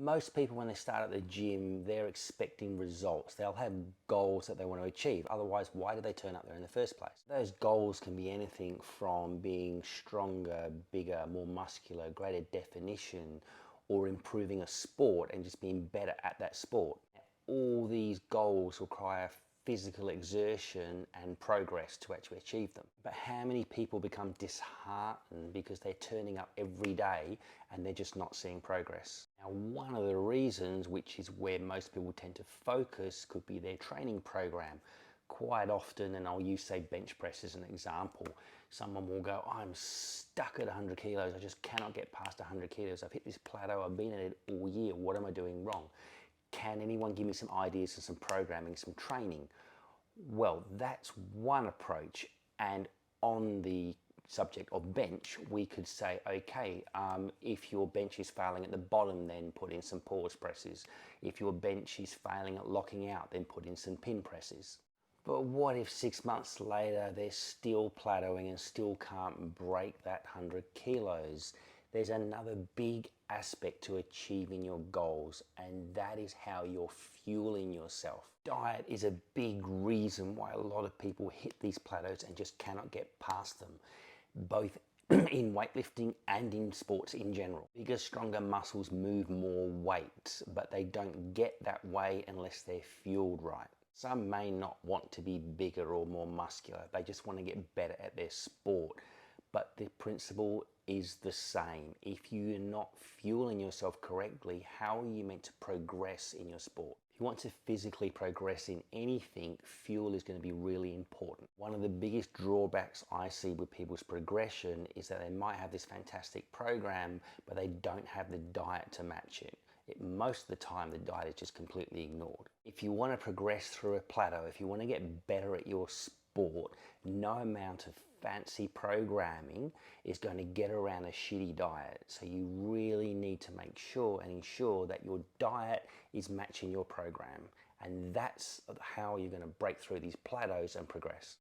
Most people, when they start at the gym, they're expecting results. They'll have goals that they want to achieve. Otherwise, why do they turn up there in the first place? Those goals can be anything from being stronger, bigger, more muscular, greater definition, or improving a sport and just being better at that sport. All these goals require physical exertion and progress to actually achieve them. But how many people become disheartened because they're turning up every day and they're just not seeing progress? Now, one of the reasons, which is where most people tend to focus, could be their training program. Quite often, and I'll use, say, bench press as an example, someone will go, I'm stuck at 100 kilos, I just cannot get past 100 kilos, I've hit this plateau, I've been at it all year, what am I doing wrong? Can anyone give me some ideas and some programming, some training? Well, that's one approach. And on the subject of bench, we could say, okay, if your bench is failing at the bottom, then put in some pause presses. If your bench is failing at locking out, then put in some pin presses. But what if 6 months later they're still plateauing and still can't break that 100 kilos? There's another big aspect to achieving your goals, and that is how you're fueling yourself. Diet is a big reason why a lot of people hit these plateaus and just cannot get past them, both in weightlifting and in sports in general. Bigger, stronger muscles move more weight, but they don't get that way unless they're fueled right. Some may not want to be bigger or more muscular, they just want to get better at their sport. But the principle is the same. If you're not fueling yourself correctly, how are you meant to progress in your sport? If you want to physically progress in anything, fuel is going to be really important. One of the biggest drawbacks I see with people's progression is that they might have this fantastic program, but they don't have the diet to match it. Most of the time, the diet is just completely ignored. If you want to progress through a plateau, if you want to get better at your sport, no amount of fancy programming is going to get around a shitty diet. So you really need to make sure and ensure that your diet is matching your program. And that's how you're going to break through these plateaus and progress.